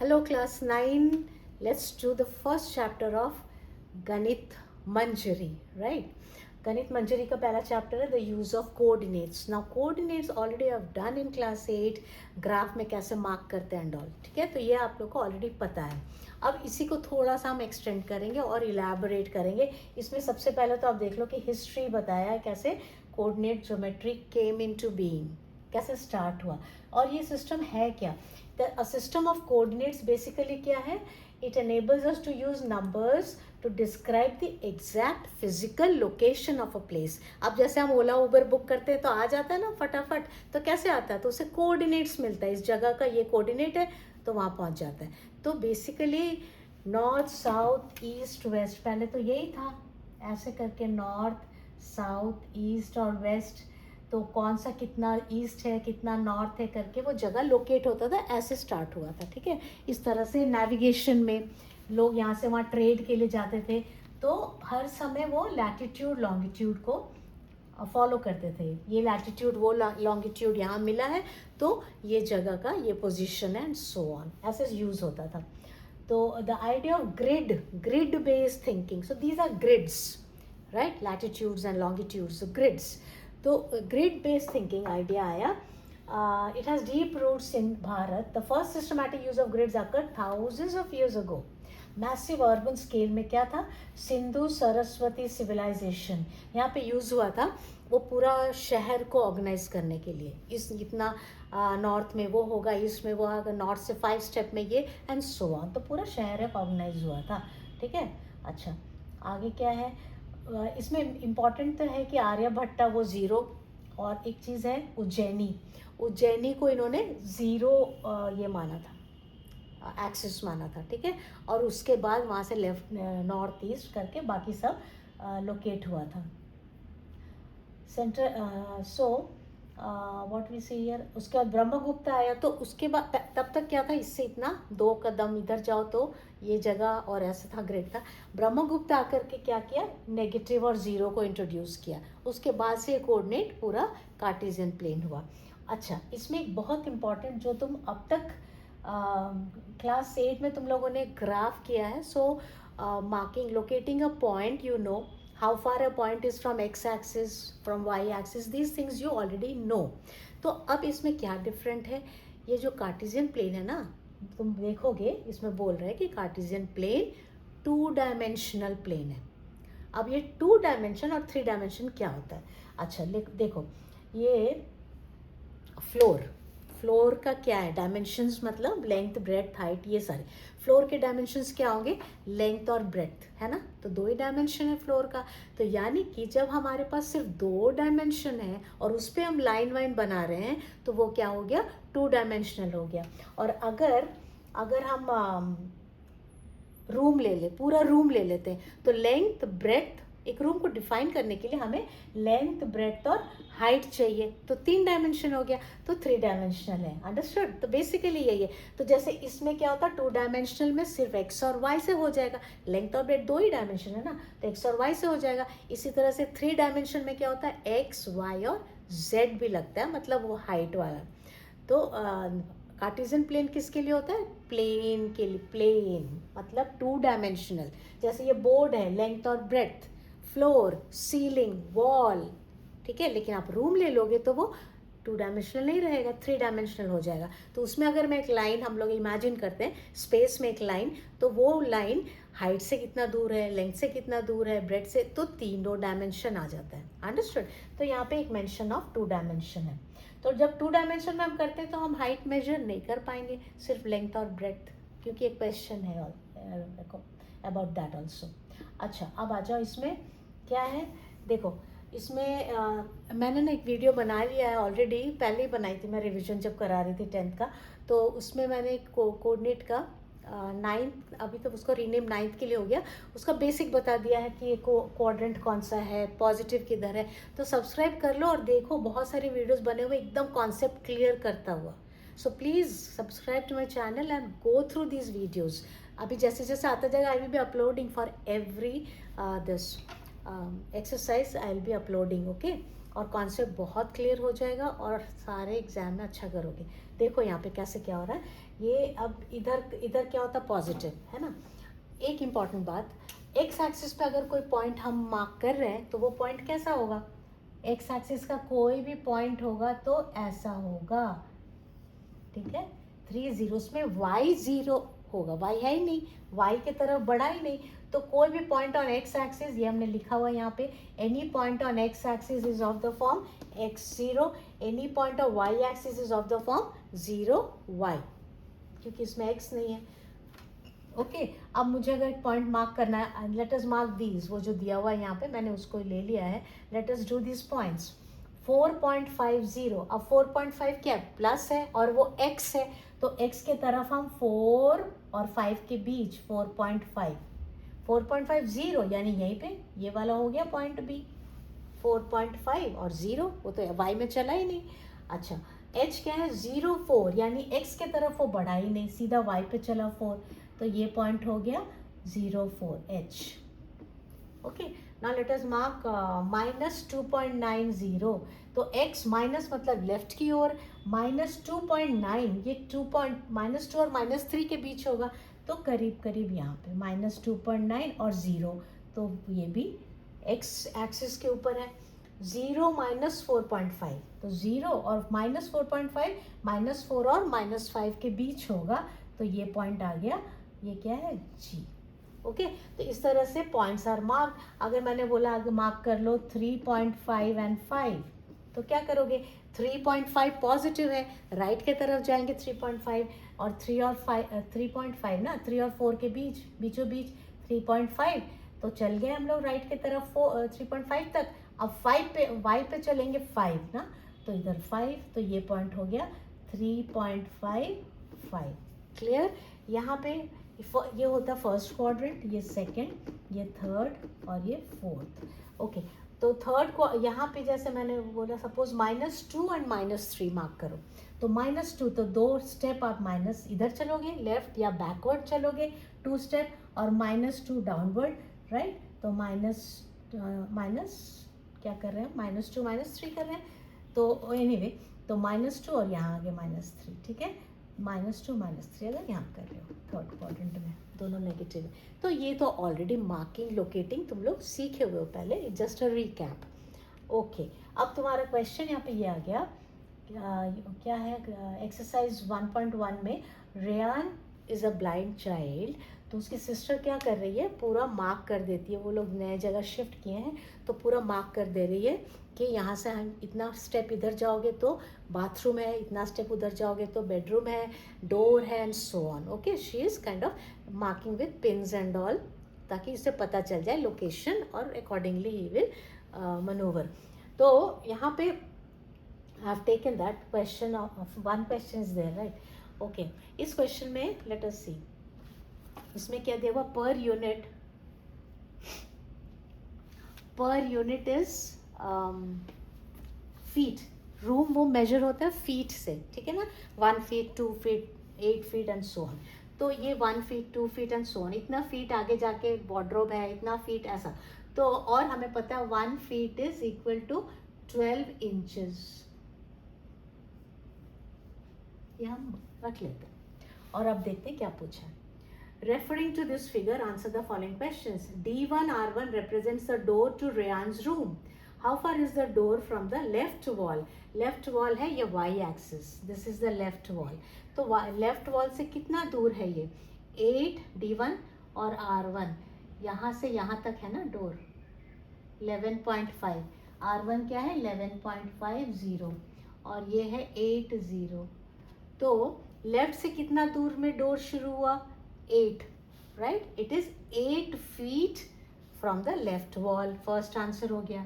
Hello class 9. Let's do the first chapter of Ganit Manjari, right? Ganit Manjari का पहला chapter है the use of coordinates. Now coordinates already I've done in class 8. Graph में कैसे mark करते हैं and all, ठीक है, तो ये आप लोग को ऑलरेडी पता है. अब इसी को थोड़ा सा हम एक्सटेंड करेंगे और इलेबोरेट करेंगे. इसमें सबसे पहले तो आप देख लो कि हिस्ट्री बताया है कैसे coordinate geometry came into being, कैसे स्टार्ट हुआ और ये सिस्टम है क्या. A system of coordinates basically क्या है, it enables us to use numbers to describe the exact physical location of a place. अब जैसे हम ओला उबर बुक करते हैं तो आ जाता है ना फटाफट, तो कैसे आता है, तो उसे कोऑर्डिनेट्स मिलता है, इस जगह का ये कोऑर्डिनेट है तो वहाँ पहुँच जाता है. तो basically north south east west, पहले तो यही था ऐसे करके नॉर्थ साउथ ईस्ट और वेस्ट, तो कौन सा कितना ईस्ट है कितना नॉर्थ है करके वो जगह लोकेट होता था, ऐसे स्टार्ट हुआ था. ठीक है, इस तरह से नेविगेशन में लोग यहाँ से वहाँ ट्रेड के लिए जाते थे, तो हर समय वो लैटिट्यूड लॉन्गिट्यूड को फॉलो करते थे. ये लैटिट्यूड वो लॉन्गिट्यूड यहाँ मिला है तो ये जगह का ये पोजीशन है एंड सो ऑन, ऐसे यूज़ होता था. तो the idea of grid based thinking, so these are grids, right, latitudes and longitudes, grids. तो ग्रिड बेस्ड थिंकिंग आइडिया आया. It has deep roots in Bharat. The first systematic use of grids occurred thousands of years ago. Massive urban scale में क्या था, Sindhu Saraswati civilisation यहाँ पे use हुआ था. वो पूरा शहर को ऑर्गेनाइज करने के लिए, इस इतना नॉर्थ में वो होगा, ईस्ट में वो होगा, नॉर्थ से 5 स्टेप में ये एंड सो ऑन, तो पूरा शहर ऑर्गेनाइज हुआ था. ठीक है, अच्छा आगे क्या है, इसमें इम्पॉर्टेंट तो है कि आर्यभट्टा वो ज़ीरो, और एक चीज़ है उज्जैनी को इन्होंने ज़ीरो ये माना था, एक्सिस माना था. ठीक है, और उसके बाद वहाँ से लेफ्ट नॉर्थ ईस्ट करके बाकी सब लोकेट हुआ था. Center so what we see here. उसके बाद ब्रह्मगुप्त आया, तो उसके बाद तब तक क्या था, इससे इतना 2 कदम इधर जाओ तो ये जगह और ऐसा था, ग्रेड था. ब्रह्मगुप्त आकर के क्या किया, नेगेटिव और ज़ीरो को इंट्रोड्यूस किया. उसके बाद से कोऑर्डिनेट पूरा कार्टेशियन प्लेन हुआ. अच्छा, इसमें एक बहुत इंपॉर्टेंट जो तुम अब तक क्लास 8 में तुम लोगों ने ग्राफ किया है, so marking locating a point, you know how far a point is from x axis, from y axis, these things you already know. तो अब इसमें क्या डिफरेंट है, ये जो कार्टेशियन प्लेन है ना, तुम देखोगे इसमें बोल रहे हैं कि कार्टेशियन प्लेन 2 डायमेंशनल प्लेन है. अब ये 2 डायमेंशन और 3 डायमेंशन क्या होता है. अच्छा देखो, ये फ्लोर का क्या है, डायमेंशंस मतलब लेंथ ब्रेड्थ हाइट, ये सारे फ्लोर के डायमेंशंस क्या होंगे, लेंथ और ब्रेड्थ, है ना, तो 2 ही डायमेंशन है फ्लोर का. तो यानी कि जब हमारे पास सिर्फ 2 डायमेंशन है और उस पर हम लाइन वाइन बना रहे हैं तो वो क्या हो गया, 2 डायमेंशनल हो गया. और अगर हम रूम ले ले, पूरा रूम ले लेते हैं, तो लेंथ ब्रेड्थ, एक रूम को डिफाइन करने के लिए हमें लेंथ ब्रेड्थ और हाइट चाहिए, तो 3 डायमेंशन हो गया, तो 3 डायमेंशनल है. अंडरस्टूड, तो बेसिकली यही है. तो जैसे इसमें क्या होता है, 2 डायमेंशनल में सिर्फ एक्स और वाई से हो जाएगा, लेंथ और ब्रेड्थ 2 ही डायमेंशन है ना, तो एक्स और वाई से हो जाएगा. इसी तरह से 3 डायमेंशन में क्या होता है, एक्स वाई और जेड भी लगता है, मतलब वो हाइट वाला. तो कार्टेशियन प्लेन किसके लिए होता है, प्लेन के लिए. प्लेन मतलब 2 डायमेंशनल. जैसे ये बोर्ड है, लेंथ और ब्रेड्थ, फ्लोर, सीलिंग, वॉल, ठीक है, लेकिन आप रूम ले लोगे तो वो 2 डायमेंशनल नहीं रहेगा, 3 डायमेंशनल हो जाएगा. तो उसमें अगर मैं एक लाइन, हम लोग इमेजिन करते हैं स्पेस में एक लाइन, तो वो लाइन हाइट से कितना दूर है, लेंथ से कितना दूर है, ब्रेड से, तो 3 डायमेंशन आ जाता है. अंडरस्टूड, तो यहाँ पे एक मेंशन ऑफ 2 डायमेंशन है. तो जब 2 डायमेंशन में हम करते हैं तो हम हाइट मेजर नहीं कर पाएंगे, सिर्फ लेंथ और ब्रेड्थ, क्योंकि एक क्वेश्चन है अबाउट दैट ऑल्सो. अच्छा, अब आ जाओ, इसमें क्या है, देखो इसमें मैंने ना एक वीडियो बना लिया है ऑलरेडी, पहले ही बनाई थी मैं, रिवीजन जब करा रही थी 10th का, तो उसमें मैंने कोऑर्डिनेट का 9th, अभी तो उसको रीनेम 9th के लिए हो गया, उसका बेसिक बता दिया है कि क्वाड्रेंट कौन सा है, पॉजिटिव किधर है. तो सब्सक्राइब कर लो और देखो, बहुत सारे वीडियोस बने हुए एकदम कॉन्सेप्ट क्लियर करता हुआ. So please subscribe to my channel and go through these videos. अभी जैसे जैसे आता जाएगा, I will be uploading for every this exercise, I will be uploading, okay. और कॉन्सेप्ट बहुत क्लियर हो जाएगा और सारे एग्जाम में अच्छा करोगे. देखो यहाँ पे कैसे क्या हो रहा है, ये अब इधर इधर क्या होता है, पॉजिटिव है ना। एक इम्पॉर्टेंट बात, एक्स एक्सिस पे अगर कोई पॉइंट हम मार्क कर रहे हैं तो वो पॉइंट कैसा होगा, एक्स एक्सिस का कोई भी पॉइंट होगा तो ऐसा होगा, ठीक है। 3 जीरोस में y 0 होगा, y है ही नहीं, y के तरफ बढ़ा ही नहीं, तो कोई भी पॉइंट ऑन एक्स एक्सिस, ये हमने लिखा हुआ है यहाँ पे, any point on x axis is of the form x0, any point of y axis is of the form 0y, क्योंकि इसमें x नहीं है। ओके अब मुझे अगर एक पॉइंट मार्क करना है, लेट अस मार्क दीज, वो जो दिया हुआ है यहाँ पे मैंने उसको ले लिया है, let us do this points. 4.50, अब 4.5 क्या है, प्लस है और वो x है, तो x के तरफ हम 4 और 5 के बीच 4.5, 4.50 यानी यहीं पे ये वाला हो गया पॉइंट B, 4.5 और 0, वो तो y में चला ही नहीं। अच्छा h क्या है, 0 4, यानी x के तरफ वो बढ़ा ही नहीं, सीधा y पे चला 4, तो ये पॉइंट हो गया 0 4 h। Okay now let us mark -2.90, तो x माइनस मतलब लेफ्ट की ओर, -2.9 ये 2 और -3 के बीच होगा, तो करीब करीब यहाँ पे -2.9 और 0, तो ये भी x एक्सिस के ऊपर है। 0 -4.5, तो 0 और -4.5, -4 और -5 के बीच होगा, तो ये पॉइंट आ गया, ये क्या है, G। ओके तो इस तरह से पॉइंट्स आर मार्क। अगर मैंने बोला आगे मार्क कर लो 3.5 एंड 5, तो क्या करोगे, 3.5 पॉजिटिव है, राइट के तरफ जाएंगे 3.5, और 3 और 5 3.5 ना, 3 और 4 के बीच बीचों बीच 3.5, तो चल गए हम लोग राइट के तरफ 3.5 तक। अब 5 पे y पे चलेंगे 5 ना, तो इधर 5, तो ये पॉइंट हो गया 3.55। क्लियर, यहाँ पे ये होता है फर्स्ट क्वाड्रेंट, ये सेकंड, ये थर्ड और ये फोर्थ। ओके तो थर्ड को यहाँ पे जैसे मैंने बोला, सपोज -2 एंड -3 मार्क करो, तो -2 तो 2 स्टेप आप माइनस इधर चलोगे लेफ्ट या बैकवर्ड चलोगे 2 स्टेप, और -2 डाउनवर्ड राइट, तो माइनस क्या कर रहे हैं, -2 -3 कर रहे हैं, तो एनीवे तो -2 और यहाँ आगे -3, ठीक है, -2 -3 अगर यहाँ कर रहे हो थर्ड क्वाड्रेंट में, दोनों नेगेटिव है। तो ये तो ऑलरेडी मार्किंग लोकेटिंग तुम लोग सीखे हुए हो पहले, जस्ट अ रिकैप। ओके अब तुम्हारा क्वेश्चन यहाँ पे ये आ गया, क्या है, एक्सरसाइज 1.1 में Rayan is a blind child, तो उसकी सिस्टर क्या कर रही है, पूरा मार्क कर देती है, वो लोग नए जगह शिफ्ट किए हैं तो पूरा मार्क कर दे रही है कि यहाँ से हम इतना स्टेप इधर जाओगे तो बाथरूम है, इतना स्टेप उधर जाओगे तो बेडरूम है, डोर है and so on. Okay she is kind of marking with pins and all, ताकि इससे पता चल जाए लोकेशन और अकॉर्डिंगली ही विल मनोवर। तो यहाँ पे I have taken that question of one question is there right. Okay इस क्वेश्चन में let us see, इसमें क्या दिया हुआ, per unit is feet, room वो मेजर होता है फीट से, ठीक है ना, 1 feet 2 feet 8 feet and so on, तो ये 1 feet 2 feet and so on, इतना फीट आगे जाके वार्डरोब है, इतना फीट ऐसा, तो और हमें पता है 1 feet is equal to 12 inches, ये हम रख लेते हैं। और अब देखते हैं क्या पूछा है। Referring to this figure, answer the following questions. D1 R1 represents the door to Rayan's room. How far is the door from the left wall? Left wall है ये y axis. This is the left wall. तो left wall से कितना दूर है ये? 8 D1 और R1 यहाँ से यहाँ तक है ना डोर, 11.5, R1 क्या है 11.50 और ये है 80, तो लेफ्ट से कितना दूर में डोर शुरू हुआ, 8 right, it is 8 feet from the left wall, first answer हो गया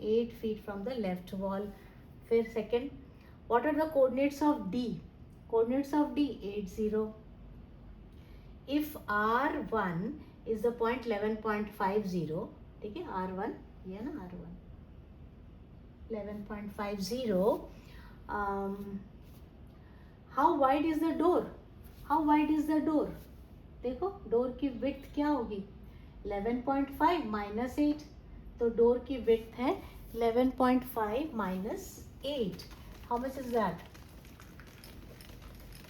8 feet from the left wall. फिर second, what are the coordinates of D, coordinates of D 80, if R1 is the point 11.50, ठीक है, R1 ये ना R1 11.50, how wide is the door, how wide is the door, देखो door की width क्या होगी 11.5 minus 8, तो डोर की विड्थ है 11.5 minus 8, how much is that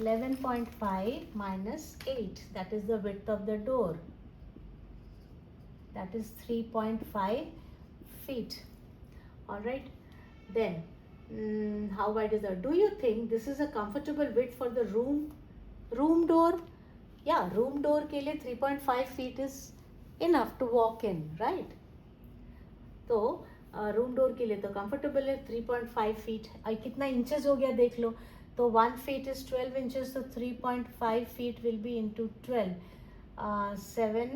11.5 minus 8, that is the width of the door, that is 3.5 feet. All right, then how wide is that? Do you think this is a comfortable width for the room door? Yeah, room door के लिए 3.5 feet is enough to walk in, right? तो room door के लिए तो comfortable है 3.5 feet. कितना inches हो गया देख लो. तो 1 फीट इज 12 इंचेस, तो 3.5 feet will be into 12, 7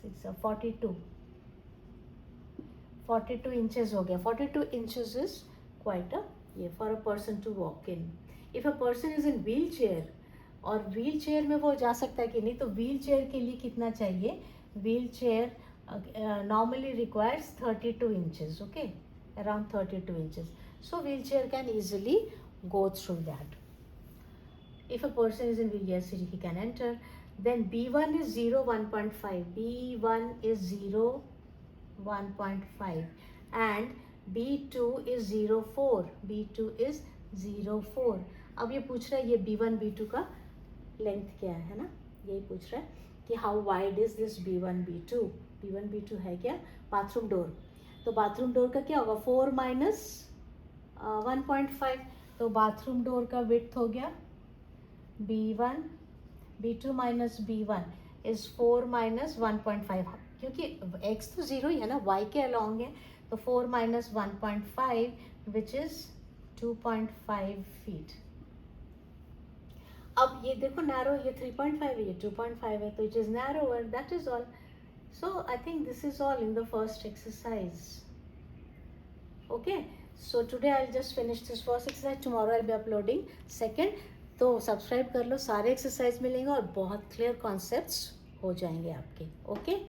6 42 inches हो गया. 42 इंचेस इज क्वाइट अ ये for a person to walk in. If a person is in wheelchair, और व्हील चेयर में वो जा सकता है कि नहीं, तो व्हील चेयर के लिए कितना चाहिए? Wheel chair normally requires 32 inches, okay, around 32 inches. So wheelchair can easily go through that. If a person is in wheelchair, he can enter. Then B1 is 0, 1.5. B1 is 0, 1.5. And B2 is 0, 4. B2 is 0, 4. अब ये पूछ रहा है ये B1, B2 का length क्या है ना, यही पूछ रहा है कि how wide is this B1, B2. B1, B2 है क्या? Bathroom door. तो बाथरूम डोर का क्या होगा? 4 माइनस 1.5. तो बाथरूम डोर का विड्थ हो गया B1, B2 minus B1 is 4 minus 1.5. क्योंकि x तो 0 ही है ना, y के अलॉन्ग है, तो 4 माइनस 1.5 विच इज 2.5 फीट. अब ये देखो नैरो, ये 3.5 है, ये 2.5 है, तो it is narrower, that is all. So I think this is all in the first exercise. Okay, so today I'll just finish this first exercise. Tomorrow I'll be uploading second. तो subscribe कर लो, सारे exercise मिलेंगे और बहुत clear concepts हो जाएंगे आपके. Okay.